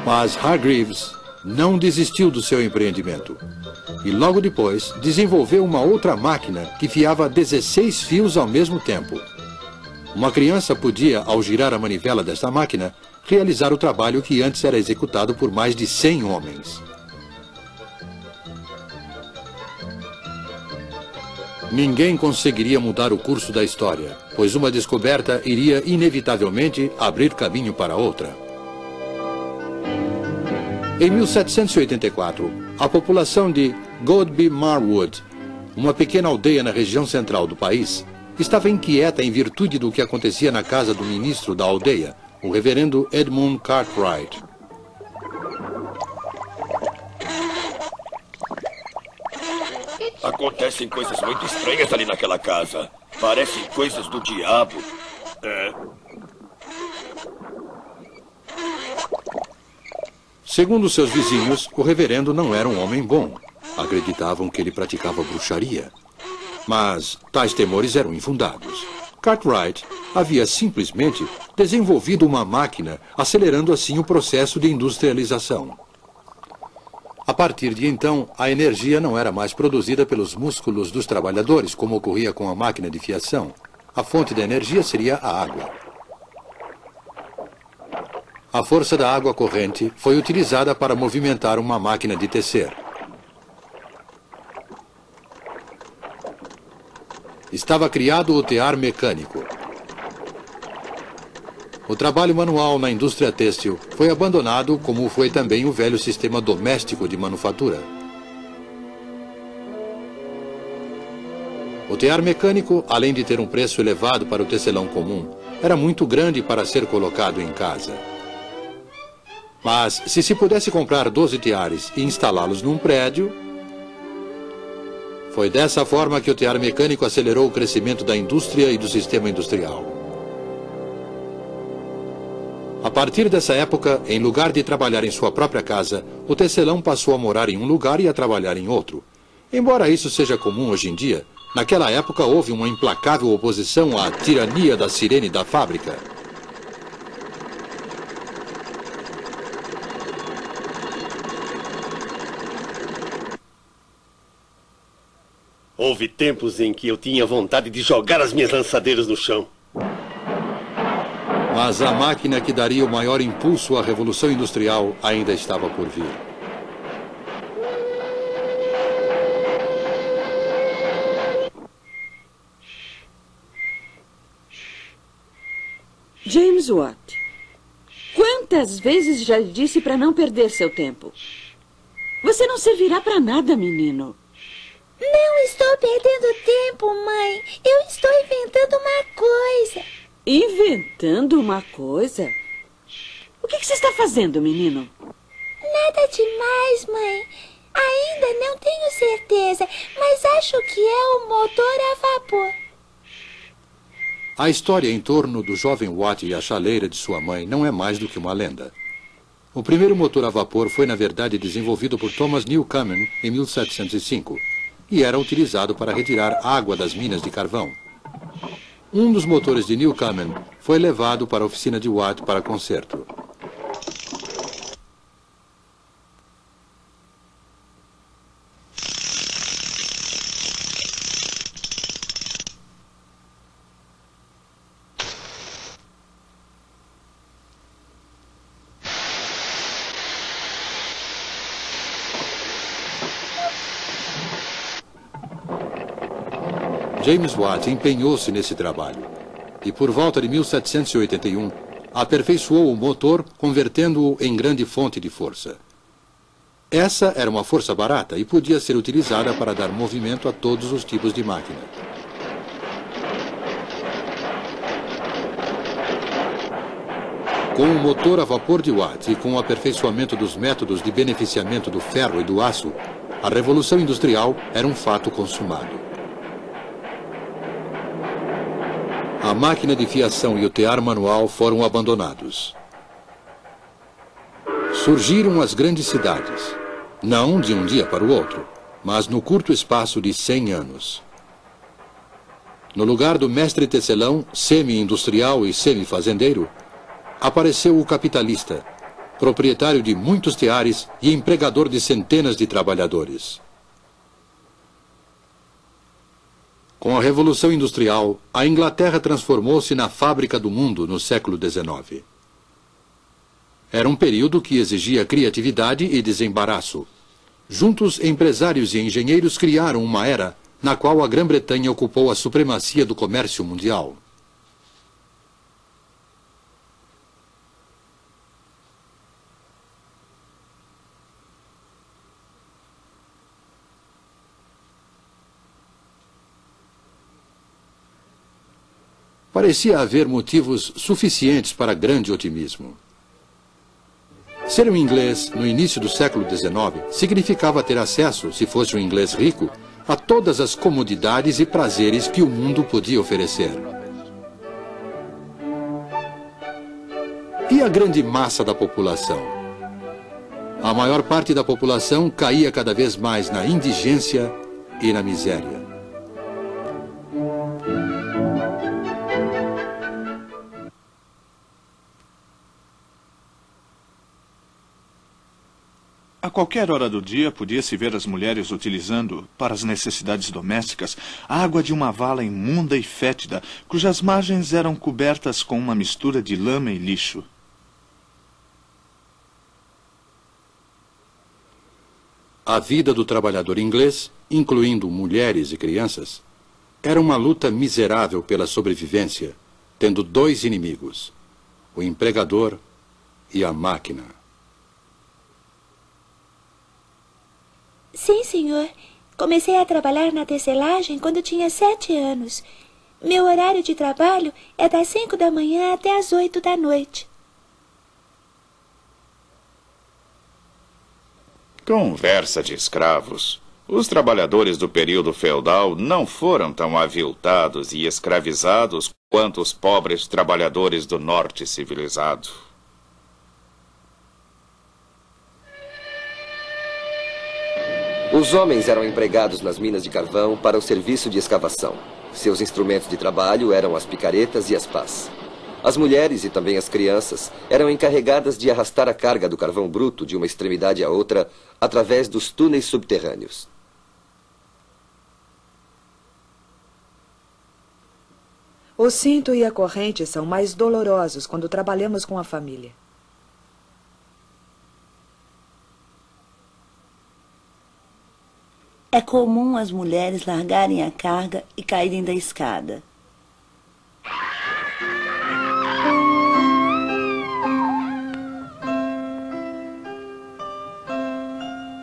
Mas Hargreaves não desistiu do seu empreendimento. E logo depois desenvolveu uma outra máquina que fiava 16 fios ao mesmo tempo. Uma criança podia, ao girar a manivela desta máquina, realizar o trabalho que antes era executado por mais de 100 homens. Ninguém conseguiria mudar o curso da história, pois uma descoberta iria inevitavelmente abrir caminho para outra. Em 1784, a população de Godby Marwood, uma pequena aldeia na região central do país, estava inquieta em virtude do que acontecia na casa do ministro da aldeia, o reverendo Edmund Cartwright. Acontecem coisas muito estranhas ali naquela casa. Parecem coisas do diabo. Segundo seus vizinhos, o reverendo não era um homem bom. Acreditavam que ele praticava bruxaria. Mas tais temores eram infundados. Cartwright havia simplesmente desenvolvido uma máquina, acelerando assim o processo de industrialização. A partir de então, a energia não era mais produzida pelos músculos dos trabalhadores, como ocorria com a máquina de fiação. A fonte da energia seria a água. A força da água corrente foi utilizada para movimentar uma máquina de tecer. Estava criado o tear mecânico. O trabalho manual na indústria têxtil foi abandonado, como foi também o velho sistema doméstico de manufatura. O tear mecânico, além de ter um preço elevado para o tecelão comum, era muito grande para ser colocado em casa. Mas, se pudesse comprar 12 teares e instalá-los num prédio, foi dessa forma que o tear mecânico acelerou o crescimento da indústria e do sistema industrial. A partir dessa época, em lugar de trabalhar em sua própria casa, o tecelão passou a morar em um lugar e a trabalhar em outro. Embora isso seja comum hoje em dia, naquela época houve uma implacável oposição à tirania da sirene da fábrica. Houve tempos em que eu tinha vontade de jogar as minhas lançadeiras no chão. Mas a máquina que daria o maior impulso à Revolução Industrial ainda estava por vir. James Watt, quantas vezes já lhe disse para não perder seu tempo? Você não servirá para nada, menino. Não estou perdendo tempo, mãe. Eu estou inventando uma coisa. Inventando uma coisa? O que você está fazendo, menino? Nada demais, mãe. Ainda não tenho certeza, mas acho que é um motor a vapor. A história em torno do jovem Watt e a chaleira de sua mãe não é mais do que uma lenda. O primeiro motor a vapor foi, na verdade, desenvolvido por Thomas Newcomen em 1705 e era utilizado para retirar água das minas de carvão. Um dos motores de Newcomen foi levado para a oficina de Watt para conserto. James Watt empenhou-se nesse trabalho e, por volta de 1781, aperfeiçoou o motor, convertendo-o em grande fonte de força. Essa era uma força barata e podia ser utilizada para dar movimento a todos os tipos de máquina. Com o motor a vapor de Watt e com o aperfeiçoamento dos métodos de beneficiamento do ferro e do aço, A Revolução Industrial era um fato consumado. A máquina de fiação e o tear manual foram abandonados. Surgiram as grandes cidades, não de um dia para o outro, mas no curto espaço de 100 anos. No lugar do mestre tecelão, semi-industrial e semi-fazendeiro, apareceu o capitalista, proprietário de muitos teares e empregador de centenas de trabalhadores. Com a Revolução Industrial, a Inglaterra transformou-se na fábrica do mundo no século XIX. Era um período que exigia criatividade e desembaraço. Juntos, empresários e engenheiros criaram uma era na qual a Grã-Bretanha ocupou a supremacia do comércio mundial. Parecia haver motivos suficientes para grande otimismo. Ser um inglês no início do século XIX significava ter acesso, se fosse um inglês rico, a todas as comodidades e prazeres que o mundo podia oferecer. E a grande massa da população? A maior parte da população caía cada vez mais na indigência e na miséria. A qualquer hora do dia podia-se ver as mulheres utilizando, para as necessidades domésticas, a água de uma vala imunda e fétida, cujas margens eram cobertas com uma mistura de lama e lixo. A vida do trabalhador inglês, incluindo mulheres e crianças, era uma luta miserável pela sobrevivência, tendo dois inimigos, o empregador e a máquina. Sim, senhor. Comecei a trabalhar na tecelagem quando tinha 7 anos. Meu horário de trabalho é das 5 da manhã até as 8 da noite. Conversa de escravos. Os trabalhadores do período feudal não foram tão aviltados e escravizados quanto os pobres trabalhadores do norte civilizado. Os homens eram empregados nas minas de carvão para o serviço de escavação. Seus instrumentos de trabalho eram as picaretas e as pás. As mulheres e também as crianças eram encarregadas de arrastar a carga do carvão bruto de uma extremidade à outra através dos túneis subterrâneos. O cinto e a corrente são mais dolorosos quando trabalhamos com a família. É comum as mulheres largarem a carga e caírem da escada.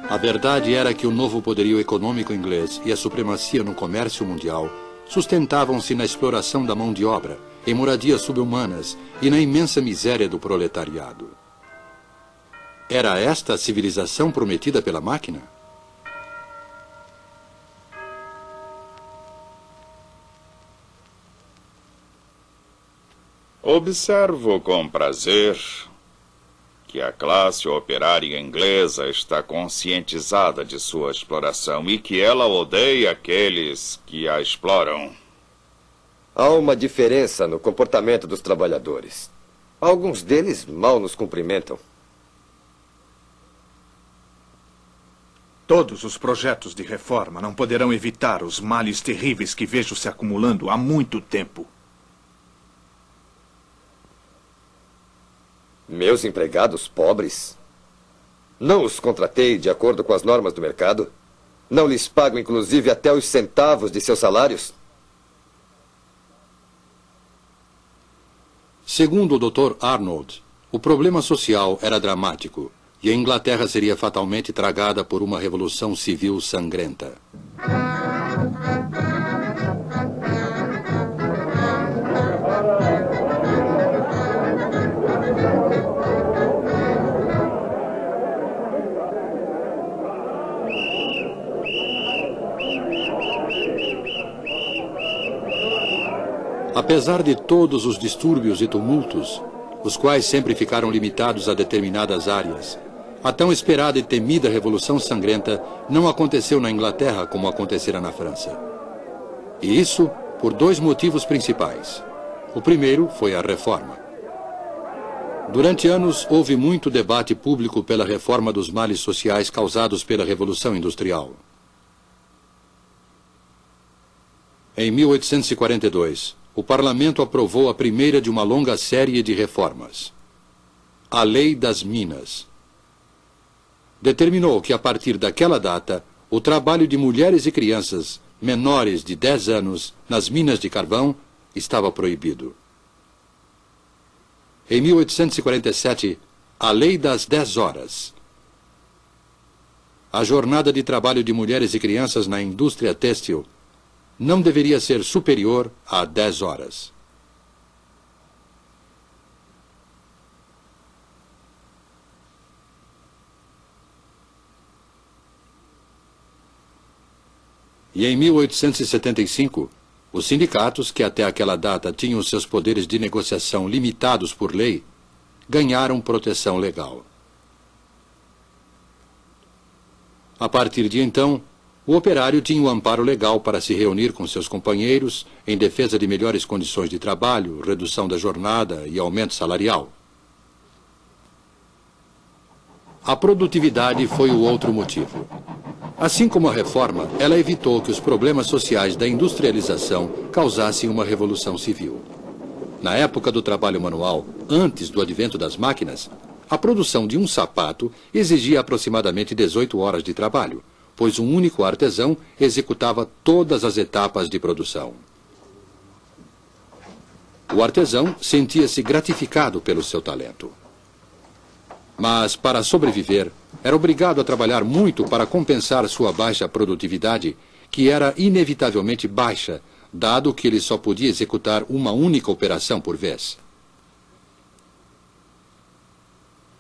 A verdade era que o novo poderio econômico inglês e a supremacia no comércio mundial sustentavam-se na exploração da mão de obra, em moradias subhumanas e na imensa miséria do proletariado. Era esta a civilização prometida pela máquina? Observo com prazer que a classe operária inglesa está conscientizada de sua exploração e que ela odeia aqueles que a exploram. Há uma diferença no comportamento dos trabalhadores. Alguns deles mal nos cumprimentam. Todos os projetos de reforma não poderão evitar os males terríveis que vejo se acumulando há muito tempo. Meus empregados pobres? Não os contratei de acordo com as normas do mercado? Não lhes pago, inclusive, até os centavos de seus salários? Segundo o Dr. Arnold, o problema social era dramático e a Inglaterra seria fatalmente tragada por uma revolução civil sangrenta. Apesar de todos os distúrbios e tumultos, os quais sempre ficaram limitados a determinadas áreas, a tão esperada e temida Revolução Sangrenta não aconteceu na Inglaterra como acontecera na França. E isso por dois motivos principais. O primeiro foi a reforma. Durante anos, houve muito debate público pela reforma dos males sociais causados pela Revolução Industrial. Em 1842, o Parlamento aprovou a primeira de uma longa série de reformas. A Lei das Minas. Determinou que, a partir daquela data, o trabalho de mulheres e crianças menores de 10 anos nas minas de carvão estava proibido. Em 1847, a Lei das 10 Horas. A jornada de trabalho de mulheres e crianças na indústria têxtil não deveria ser superior a 10 horas. E em 1875, os sindicatos, que até aquela data tinham seus poderes de negociação limitados por lei, ganharam proteção legal. A partir de então, o operário tinha o amparo legal para se reunir com seus companheiros em defesa de melhores condições de trabalho, redução da jornada e aumento salarial. A produtividade foi o outro motivo. Assim como a reforma, ela evitou que os problemas sociais da industrialização causassem uma revolução civil. Na época do trabalho manual, antes do advento das máquinas, a produção de um sapato exigia aproximadamente 18 horas de trabalho, pois um único artesão executava todas as etapas de produção. O artesão sentia-se gratificado pelo seu talento. Mas, para sobreviver, era obrigado a trabalhar muito para compensar sua baixa produtividade, que era inevitavelmente baixa, dado que ele só podia executar uma única operação por vez.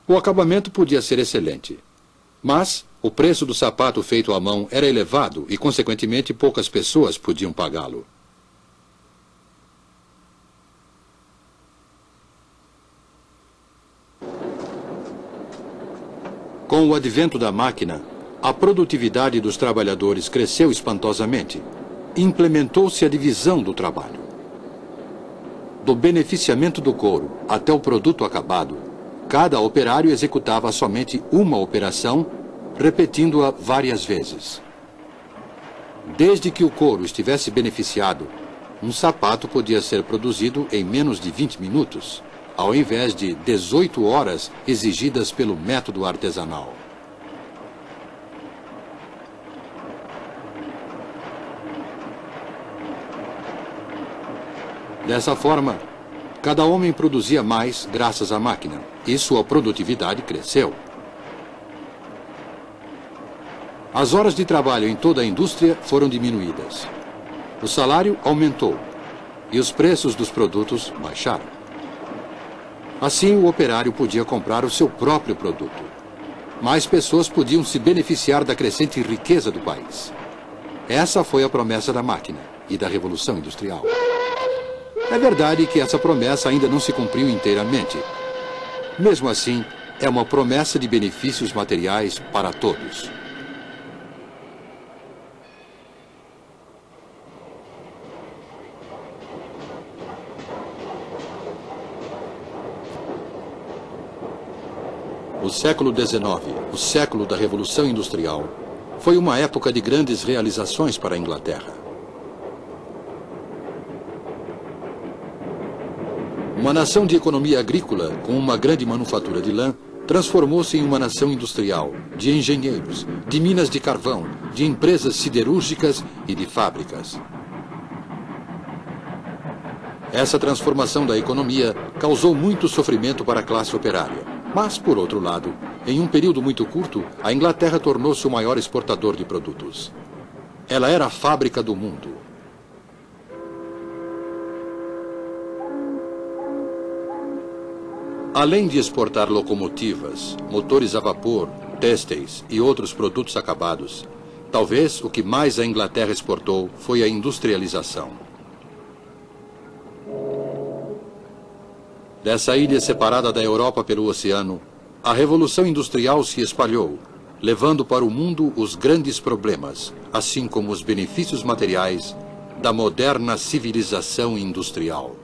O acabamento podia ser excelente, mas o preço do sapato feito à mão era elevado e, consequentemente, poucas pessoas podiam pagá-lo. Com o advento da máquina, a produtividade dos trabalhadores cresceu espantosamente. Implementou-se a divisão do trabalho. Do beneficiamento do couro até o produto acabado, cada operário executava somente uma operação, repetindo-a várias vezes. Desde que o couro estivesse beneficiado, um sapato podia ser produzido em menos de 20 minutos. Ao invés de 18 horas exigidas pelo método artesanal. Dessa forma, cada homem produzia mais graças à máquina, e sua produtividade cresceu. As horas de trabalho em toda a indústria foram diminuídas. O salário aumentou, e os preços dos produtos baixaram. Assim, o operário podia comprar o seu próprio produto. Mais pessoas podiam se beneficiar da crescente riqueza do país. Essa foi a promessa da máquina e da Revolução Industrial. É verdade que essa promessa ainda não se cumpriu inteiramente. Mesmo assim, é uma promessa de benefícios materiais para todos. O século XIX, o século da Revolução Industrial, foi uma época de grandes realizações para a Inglaterra. Uma nação de economia agrícola, com uma grande manufatura de lã, transformou-se em uma nação industrial, de engenheiros, de minas de carvão, de empresas siderúrgicas e de fábricas. Essa transformação da economia causou muito sofrimento para a classe operária. Mas, por outro lado, em um período muito curto, a Inglaterra tornou-se o maior exportador de produtos. Ela era a fábrica do mundo. Além de exportar locomotivas, motores a vapor, têxteis e outros produtos acabados, talvez o que mais a Inglaterra exportou foi a industrialização. Dessa ilha separada da Europa pelo oceano, a Revolução Industrial se espalhou, levando para o mundo os grandes problemas, assim como os benefícios materiais da moderna civilização industrial.